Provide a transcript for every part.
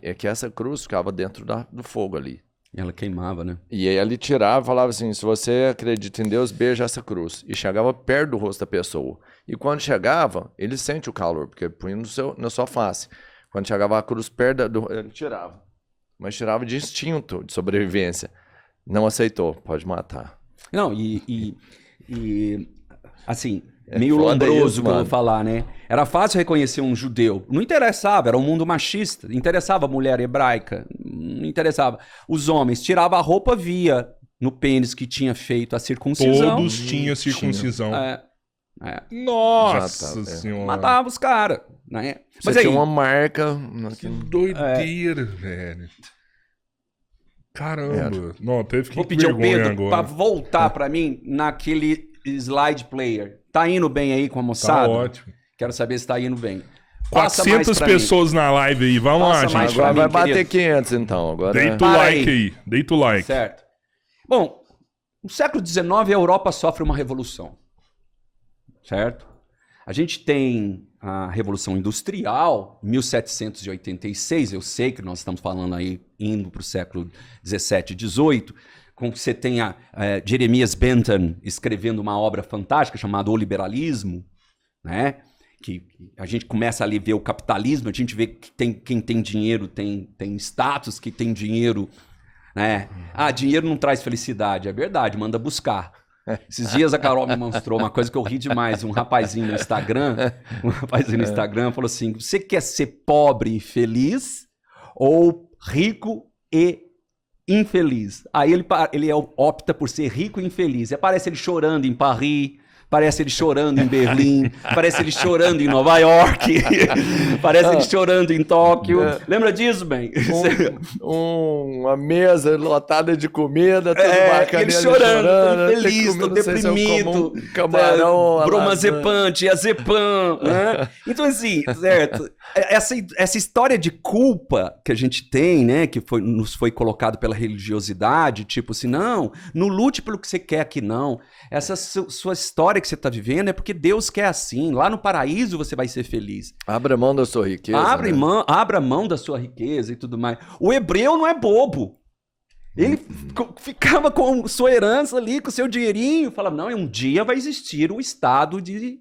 é que essa cruz ficava dentro do fogo ali. Ela queimava, né? E aí ele tirava e falava assim, se você acredita em Deus, beija essa cruz. E chegava perto do rosto da pessoa. E quando chegava, ele sente o calor, porque punha na sua face. Quando chegava a cruz perto, ele tirava. Mas tirava de instinto, de sobrevivência. Não aceitou, pode matar. Não, assim, meio lombroso que eu vou falar, né? Era fácil reconhecer um judeu. Não interessava, era um mundo machista. Interessava a mulher hebraica, não interessava. Os homens tiravam a roupa, via no pênis que tinha feito a circuncisão. Todos tinham circuncisão. Nossa senhora. Matava os caras, né? Mas aí tinha uma marca... Que doideira, velho. Caramba. Não, teve que vou pedir ao Pedro agora. pra voltar pra mim naquele slide player. Tá indo bem aí com a Tá moçada? ótimo. Quero saber se tá indo bem. Passa 400 pessoas na live aí. Vamos lá, Passa mais gente. pra Agora mim, vai bater querido. 500 então. Agora Deita o Para like aí. aí. Deita o like. Certo. Bom, no século XIX a Europa sofre uma revolução. Certo? A gente tem a Revolução Industrial, 1786, eu sei que nós estamos falando aí, indo para o século XVII e XVIII, com que você tenha Jeremias Bentham escrevendo uma obra fantástica chamada O Liberalismo, né? Que a gente começa ali a ver o capitalismo, a gente vê que quem tem dinheiro tem status, que tem dinheiro, né? Ah, dinheiro não traz felicidade, é verdade, manda buscar. Esses dias a Carol me mostrou uma coisa que eu ri demais. Um rapazinho no Instagram falou assim: você quer ser pobre e feliz ou rico e infeliz? Aí ele opta por ser rico e infeliz. E aparece ele chorando em Paris, parece ele chorando em Berlim, parece ele chorando em Nova York, parece ele chorando em Tóquio. Lembra disso, bem? Uma mesa lotada de comida, tudo bacana. Ele chorando, infeliz, comendo, deprimido, camarão, bromazepam, diazepam, né? Então, assim, certo? Essa história de culpa que a gente tem, né, que nos foi colocado pela religiosidade, tipo assim, não lute pelo que você quer aqui, não. Essa sua história que você está vivendo é porque Deus quer assim. Lá no paraíso você vai ser feliz. Abra mão da sua riqueza. Abra mão da sua riqueza e tudo mais. O hebreu não é bobo. Ele ficava com sua herança ali, com seu dinheirinho. Falava, não, um dia vai existir o estado de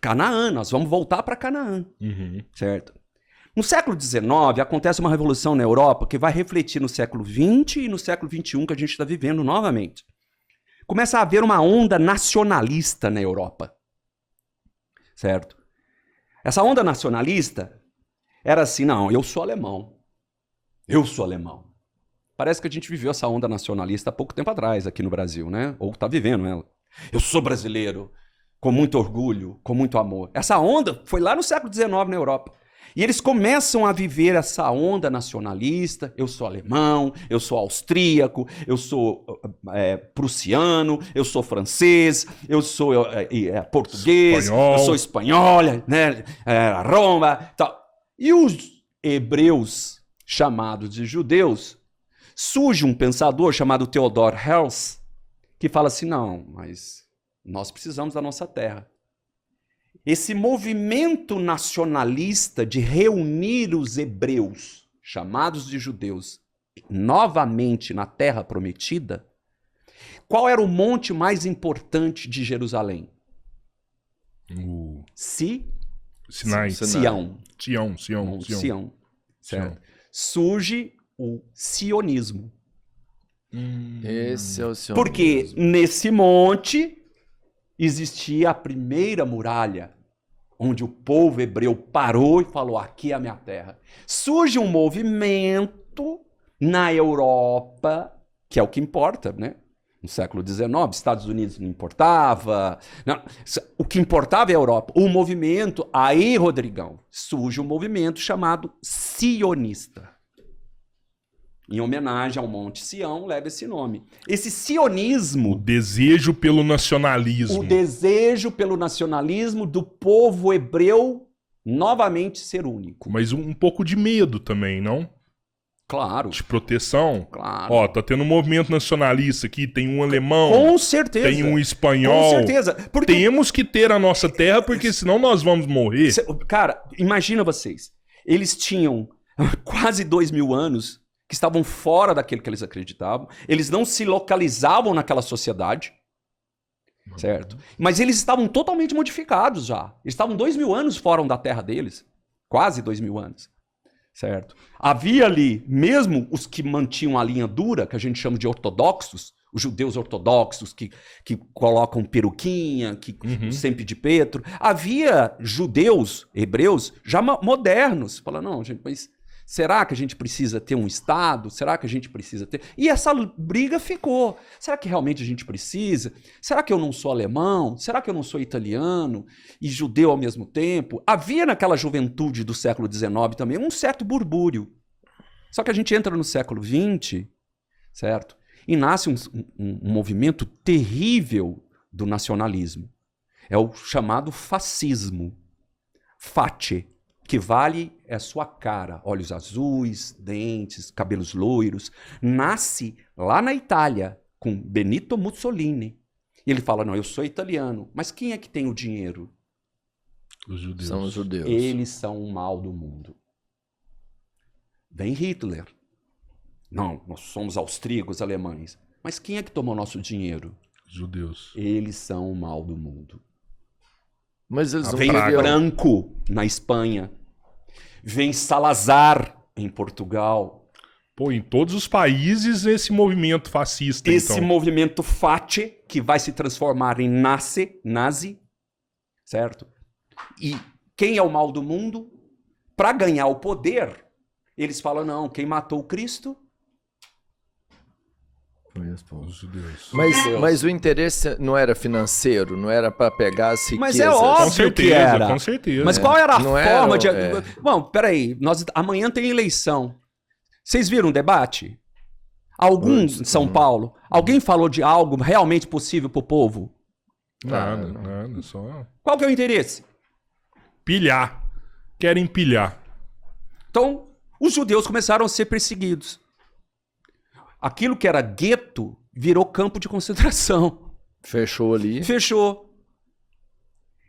Canaã. Nós vamos voltar para Canaã. Certo? No século XIX, acontece uma revolução na Europa que vai refletir no século XX e no século XXI que a gente está vivendo novamente. Começa a haver uma onda nacionalista na Europa, certo? Essa onda nacionalista era assim, não, eu sou alemão. Parece que a gente viveu essa onda nacionalista há pouco tempo atrás aqui no Brasil, né? Ou está vivendo ela. Eu sou brasileiro, com muito orgulho, com muito amor. Essa onda foi lá no século XIX na Europa. E eles começam a viver essa onda nacionalista. Eu sou alemão, eu sou austríaco, eu sou prussiano, eu sou francês, eu sou português, eu sou espanhol, né? Roma, tal. E os hebreus, chamados de judeus, surge um pensador chamado Theodor Herzl, que fala assim, não, mas nós precisamos da nossa terra. Esse movimento nacionalista de reunir os hebreus, chamados de judeus, novamente na Terra Prometida, qual era o monte mais importante de Jerusalém? Sinai. Sião. Sião. Certo? Surge o sionismo. Esse é o sionismo. Porque nesse monte existia a primeira muralha, onde o povo hebreu parou e falou, aqui é a minha terra. Surge um movimento na Europa, que é o que importa, né? No século XIX, Estados Unidos não importava. Não, o que importava é a Europa. O movimento, aí, Rodrigão, surge um movimento chamado sionista. Em homenagem ao Monte Sião, leva esse nome. Esse sionismo... O desejo pelo nacionalismo. O desejo pelo nacionalismo do povo hebreu novamente ser único. Mas um pouco de medo também, não? Claro. De proteção. Claro. Ó, tá tendo um movimento nacionalista aqui, tem um alemão. Com certeza. Tem um espanhol. Com certeza. Porque... Temos que ter a nossa terra, porque senão nós vamos morrer. Cara, imagina vocês. Eles tinham quase 2.000 anos, que estavam fora daquilo que eles acreditavam. Eles não se localizavam naquela sociedade, certo? Mas eles estavam totalmente modificados já. Eles estavam 2.000 anos fora da terra deles. Quase 2.000 anos, certo? Havia ali, mesmo os que mantinham a linha dura, que a gente chama de ortodoxos, os judeus ortodoxos que colocam peruquinha, que sempre de Petro. Havia judeus, hebreus, já modernos. Falando, não, gente, mas será que a gente precisa ter um Estado? Será que a gente precisa ter... E essa briga ficou. Será que realmente a gente precisa? Será que eu não sou alemão? Será que eu não sou italiano e judeu ao mesmo tempo? Havia naquela juventude do século XIX também um certo burbúrio. Só que a gente entra no século XX, certo? E nasce um movimento terrível do nacionalismo. É o chamado fascismo. Face, que vale é a sua cara. Olhos azuis, dentes, cabelos loiros. Nasce lá na Itália, com Benito Mussolini. E ele fala, não, eu sou italiano. Mas quem é que tem o dinheiro? Os judeus. São os judeus. Eles são o mal do mundo. Vem Hitler. Não, nós somos austríacos, alemães. Mas quem é que tomou nosso dinheiro? Judeus. Eles são o mal do mundo. Mas eles não Vem viviam- Franco na Espanha. Vem Salazar em Portugal. Pô, em todos os países esse movimento fascista, Esse então. movimento Face, que vai se transformar em nazi, certo? E quem é o mal do mundo? Para ganhar o poder, eles falam, não, quem matou o Cristo? Os judeus. Mas o interesse não era financeiro, não era para pegar as riquezas. Mas é Com óbvio certeza, que era. com certeza. Mas qual era a Não forma era, de... Bom, peraí, amanhã tem eleição. Vocês viram o debate? Algum em São Paulo? Alguém falou de algo realmente possível pro povo? Nada, só Qual que é o interesse? pilhar. Querem pilhar. Então, os judeus começaram a ser perseguidos. Aquilo que era gueto virou campo de concentração. Fechou ali. Fechou.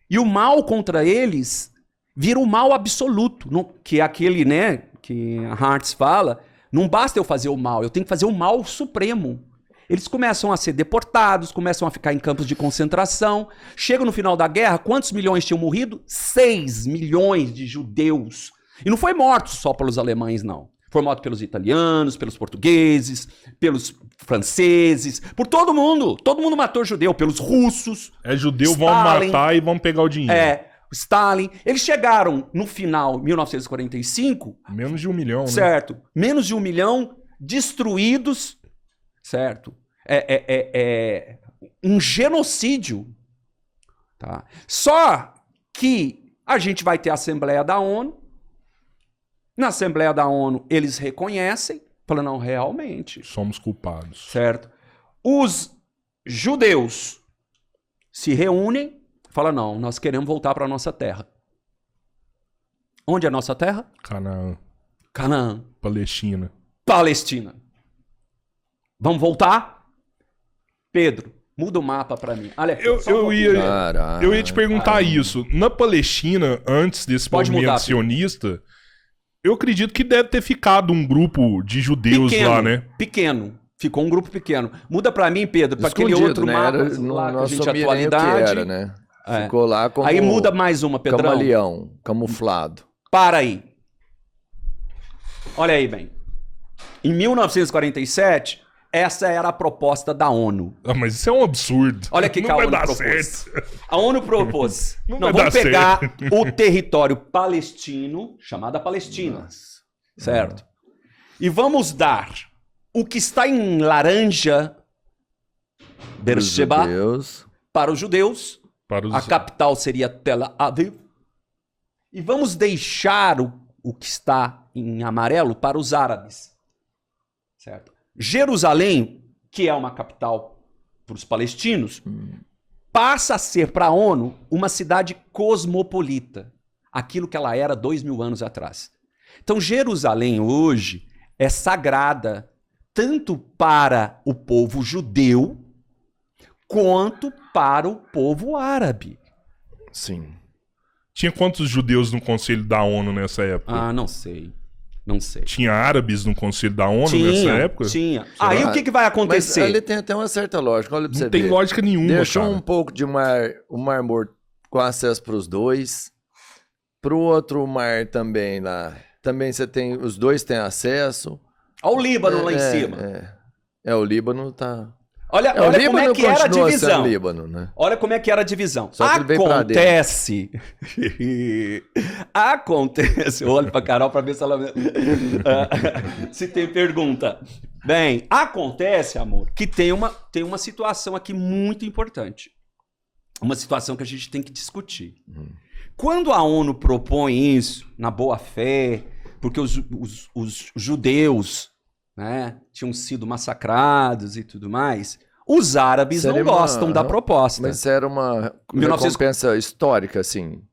E o mal contra eles vira o mal absoluto, que é aquele, né, que a Hartz fala, não basta eu fazer o mal, eu tenho que fazer o mal supremo. Eles começam a ser deportados, começam a ficar em campos de concentração. Chega no final da guerra, quantos milhões tinham morrido? 6 milhões de judeus. E não foi morto só pelos alemães, não. Foi morto pelos italianos, pelos portugueses, pelos franceses, por todo mundo. Todo mundo matou judeu, pelos russos. É judeu, vão Stalin. matar e vão pegar o dinheiro. Stalin. Eles chegaram no final, 1945, Menos de 1 milhão, né? certo? Menos de 1 milhão destruídos, certo? É um genocídio. Tá? Só que a gente vai ter a Assembleia da ONU. Na Assembleia da ONU, eles reconhecem, falam, não, realmente, Somos culpados. certo? Os judeus se reúnem, falam, não, nós queremos voltar para a nossa terra. Onde é a nossa terra? Canaã, Canaã. Palestina. Palestina. Vamos voltar? Pedro, muda o mapa para mim. Olha aqui, só um pouquinho. Eu ia te perguntar isso. Na Palestina, antes desse Pode movimento mudar, Pedro. sionista, eu acredito que deve ter ficado um grupo de judeus lá, né? Pequeno. Ficou um grupo pequeno. Muda para mim, Pedro, para aquele Escondido, outro né? mapa Era, lá que a não gente assumia nem o que atualidade. era, né? É. Ficou lá como Aí muda mais uma, Pedrão. camaleão, camuflado. Para aí. Olha aí, bem. Em 1947, essa era a proposta da ONU. Ah, mas isso é um absurdo. Olha o que Não a vai ONU dar propôs. certo. A ONU propôs. Não Não, vai vamos dar pegar certo. o território palestino, chamada Palestina, certo? E vamos dar o que está em laranja, Os Beersheba, judeus. para os judeus. Para os... A capital seria Tel Aviv. E vamos deixar o que está em amarelo para os árabes. Certo? Jerusalém, que é uma capital para os palestinos, passa a ser para a ONU uma cidade cosmopolita. Aquilo que ela era 2.000 anos atrás. Então, Jerusalém hoje é sagrada tanto para o povo judeu quanto para o povo árabe. Sim. Tinha quantos judeus no Conselho da ONU nessa época? Ah, não sei. Não sei. Tinha árabes no Conselho da ONU nessa época? Tinha. Aí o que vai acontecer? Mas ali tem até uma certa lógica, olha pra você Não tem ver. lógica nenhuma, Deixou cara. um pouco de o Mar Morto com acesso para os dois. Pro outro mar também lá. Também você tem, os dois têm acesso. Olha o Líbano lá em cima. O Líbano tá... Olha o como Líbano é que era a continua divisão. sendo Líbano, né? Olha como é que era a divisão. Só que ele veio pra dentro. Acontece. Eu olho pra Carol pra ver se ela... se tem pergunta. Bem, acontece, amor, que tem uma situação aqui muito importante. Uma situação que a gente tem que discutir. Quando a ONU propõe isso, na boa fé, porque os judeus, né, tinham sido massacrados e tudo mais, os árabes não gostam da proposta. Mas isso era uma 1900... recompensa histórica, assim.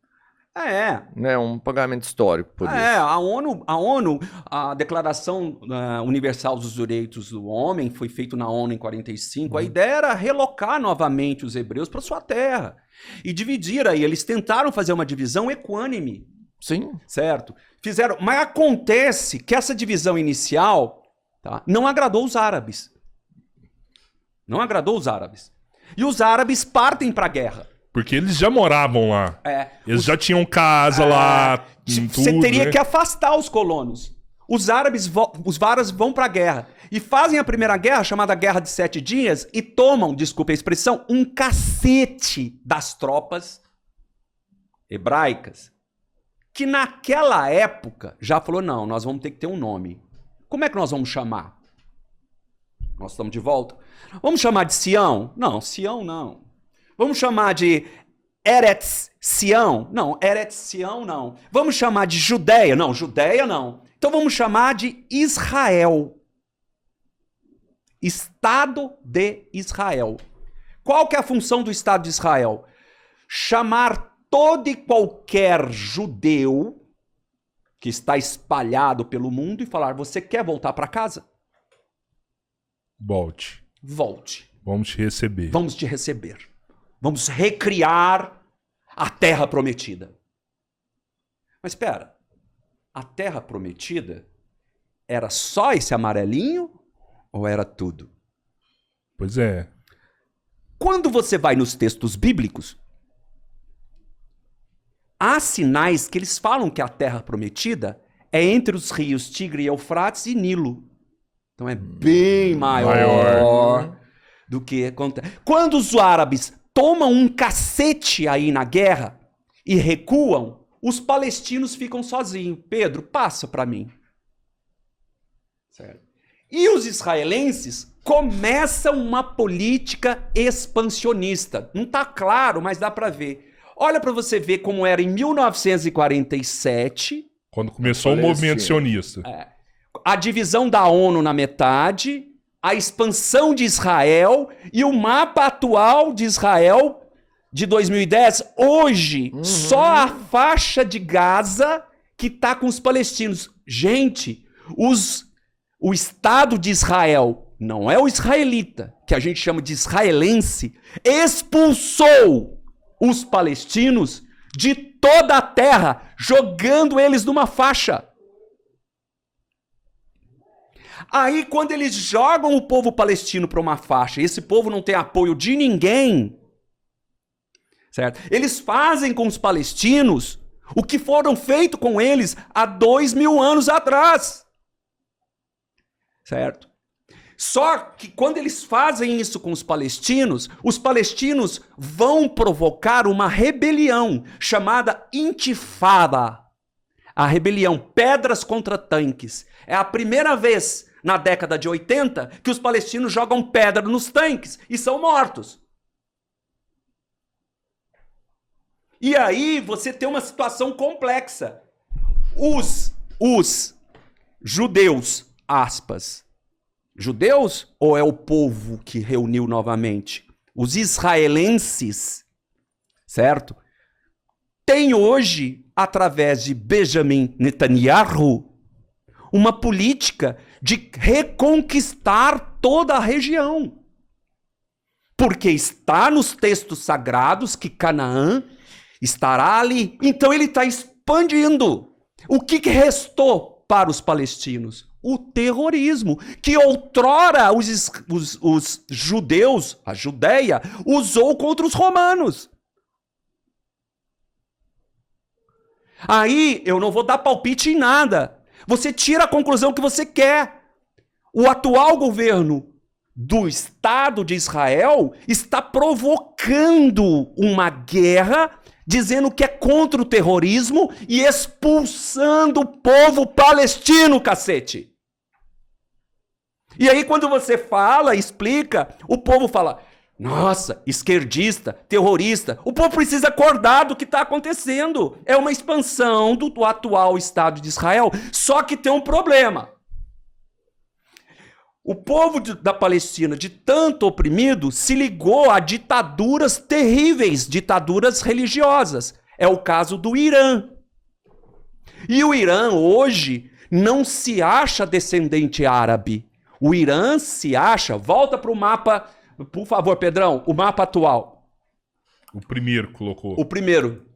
Né, um pagamento histórico por isso. A ONU, a Declaração Universal dos Direitos do Homem foi feita na ONU em 45. A ideia era relocar novamente os hebreus para sua terra e dividir aí. Eles tentaram fazer uma divisão equânime. Sim. Certo? Fizeram, mas acontece que essa divisão inicial, tá, não agradou os árabes. Não agradou os árabes. E os árabes partem para a guerra. Porque eles já moravam lá. Eles já tinham casa lá. Você teria que afastar os colonos. Os árabes, os varas vão para a guerra. E fazem a primeira guerra, chamada Guerra de 7 Dias, e tomam, desculpe a expressão, um cacete das tropas hebraicas. Que naquela época já falou, não, nós vamos ter que ter um nome. Como é que nós vamos chamar? Nós estamos de volta. Vamos chamar de Sião? Não, Sião não. Vamos chamar de Eretz Sião? Não, Eretz Sião não. Vamos chamar de Judéia? Não, Judéia não. Então vamos chamar de Israel. Estado de Israel. Qual que é a função do Estado de Israel? Chamar todo e qualquer judeu que está espalhado pelo mundo e falar, você quer voltar para casa? Volte. Volte. Vamos te receber. Vamos te receber. Vamos recriar a terra prometida. Mas espera, a terra prometida era só esse amarelinho ou era tudo? Pois é. Quando você vai nos textos bíblicos, há sinais que eles falam que a terra prometida é entre os rios Tigre e Eufrates e Nilo. Então é bem maior do que... Quando os árabes tomam um cacete aí na guerra e recuam, os palestinos ficam sozinhos. Pedro, passa para mim. Certo? E os israelenses começam uma política expansionista. Não está claro, mas dá para ver. Olha para você ver como era em 1947. Quando começou o movimento sionista. A divisão da ONU na metade, a expansão de Israel e o mapa atual de Israel de 2010. Hoje, só a faixa de Gaza que está com os palestinos. Gente, o Estado de Israel, não é o israelita, que a gente chama de israelense, expulsou os palestinos de toda a terra, jogando eles numa faixa. Aí, quando eles jogam o povo palestino para uma faixa, e esse povo não tem apoio de ninguém, certo? Eles fazem com os palestinos o que foram feito com eles há 2000 anos atrás, certo? Só que quando eles fazem isso com os palestinos vão provocar uma rebelião chamada Intifada. A rebelião, pedras contra tanques. É a primeira vez na década de 80 que os palestinos jogam pedra nos tanques e são mortos. E aí você tem uma situação complexa. Os judeus, aspas, judeus ou é o povo que reuniu novamente? Os israelenses, certo? Tem hoje, através de Benjamin Netanyahu, uma política de reconquistar toda a região. Porque está nos textos sagrados que Canaã estará ali. Então ele está expandindo. O que restou para os palestinos? O terrorismo, que outrora os judeus, a Judéia, usou contra os romanos. Aí eu não vou dar palpite em nada. Você tira a conclusão que você quer. O atual governo do Estado de Israel está provocando uma guerra, dizendo que é contra o terrorismo e expulsando o povo palestino, cacete. E aí quando você fala, explica, o povo fala, nossa, esquerdista, terrorista. O povo precisa acordar do que está acontecendo. É uma expansão do atual Estado de Israel, só que tem um problema. O povo da Palestina, de tanto oprimido, se ligou a ditaduras terríveis, ditaduras religiosas. É o caso do Irã. E o Irã, hoje, não se acha descendente árabe. O Irã se acha... Volta para o mapa, por favor, Pedrão, o mapa atual. O primeiro colocou. O primeiro.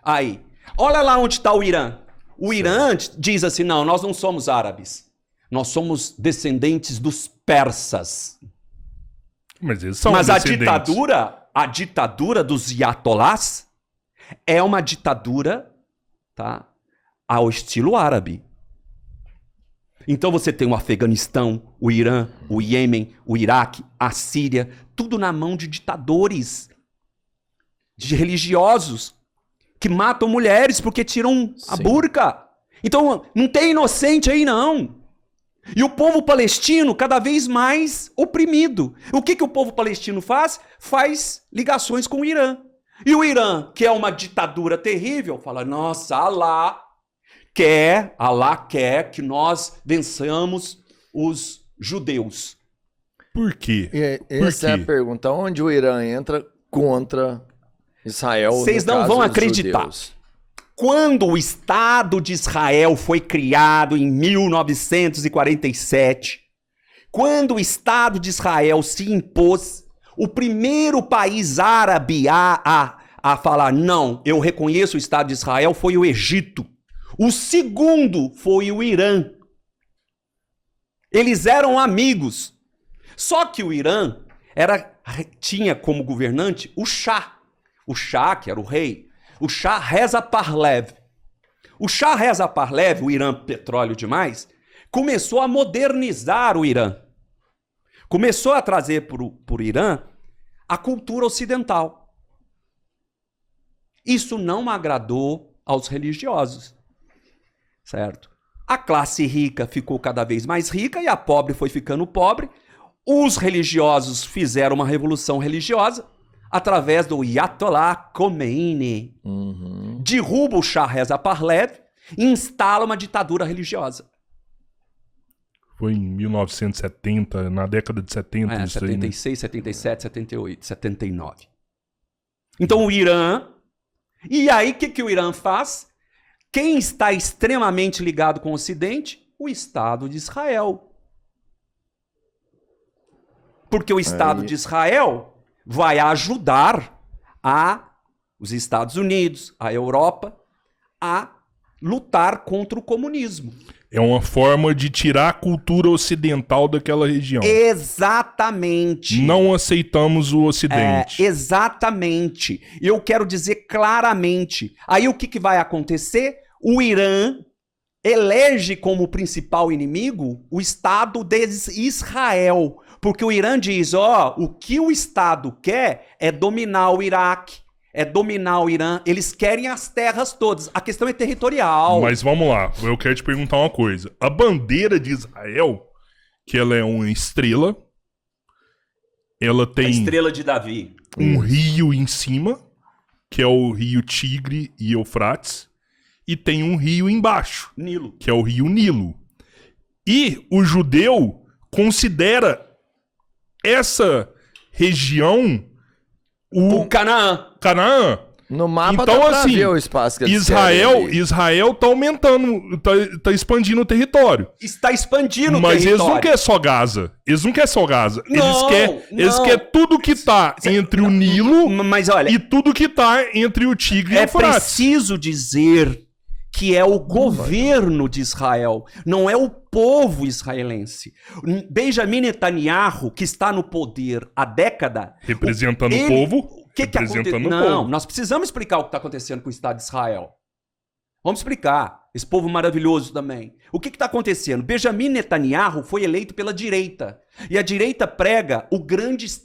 Aí. Olha lá onde está o Irã. O Irã diz assim, não, nós não somos árabes. Nós somos descendentes dos persas. Mas eles são descendentes. A ditadura dos Ayatollahs é uma ditadura, tá, ao estilo árabe. Então você tem o Afeganistão, o Irã, o Iêmen, o Iraque, a Síria, tudo na mão de ditadores, de religiosos, que matam mulheres porque tiram a burca. Então não tem inocente aí não. E o povo palestino cada vez mais oprimido. O que o povo palestino faz? Faz ligações com o Irã. E o Irã, que é uma ditadura terrível, fala, nossa, Allah quer que nós vençamos os judeus. Por quê? Essa é a pergunta. Onde o Irã entra contra Israel? Vocês não vão acreditar. Judeus? Quando o Estado de Israel foi criado em 1947, quando o Estado de Israel se impôs, o primeiro país árabe a falar, não, eu reconheço o Estado de Israel, foi o Egito. O segundo foi o Irã. Eles eram amigos. Só que o Irã tinha como governante o Shah. O Shah, que era o rei. O Shah Reza Pahlavi. O Shah Reza Pahlavi, o Irã petróleo demais, começou a modernizar o Irã. Começou a trazer para o Irã a cultura ocidental. Isso não agradou aos religiosos, certo? A classe rica ficou cada vez mais rica e a pobre foi ficando pobre. Os religiosos fizeram uma revolução religiosa através do Ayatollah Khomeini. Derruba o Shah Reza Pahlavi e instala uma ditadura religiosa. Foi em 1970, na década de 70. 76, 77, 78, 79. Então o Irã... E aí o que o Irã faz? Quem está extremamente ligado com o Ocidente? O Estado de Israel. Porque o Estado de Israel vai ajudar os Estados Unidos, a Europa, a lutar contra o comunismo. É uma forma de tirar a cultura ocidental daquela região. Exatamente. Não aceitamos o Ocidente. Exatamente. Eu quero dizer claramente. Aí o que vai acontecer? O Irã elege como principal inimigo o Estado de Israel. Porque o Irã diz, o que o Estado quer é dominar o Iraque, é dominar o Irã. Eles querem as terras todas. A questão é territorial. Mas vamos lá, eu quero te perguntar uma coisa. A bandeira de Israel, que ela é uma estrela, ela tem... A estrela de Davi. Um rio em cima, que é o rio Tigre e Eufrates, e tem um rio embaixo, Nilo, que é o rio Nilo. E o judeu considera essa região o Canaã. No mapa então, dá pra assim, ver o espaço que eles Israel tá aumentando, tá expandindo o território. Está expandindo o território. Mas eles não querem só Gaza. Eles não querem só Gaza. Eles querem tudo que tá entre o Nilo mas olha, e tudo que tá entre o Tigre e o Eufrates. É preciso dizer que é o governo de Israel, não é o povo israelense. Benjamin Netanyahu, que está no poder há década... Representando o povo. O que aconteceu? Não, nós precisamos explicar o que está acontecendo com o Estado de Israel. Vamos explicar. Esse povo maravilhoso também. O que está acontecendo? Benjamin Netanyahu foi eleito pela direita. E a direita prega o grande Estado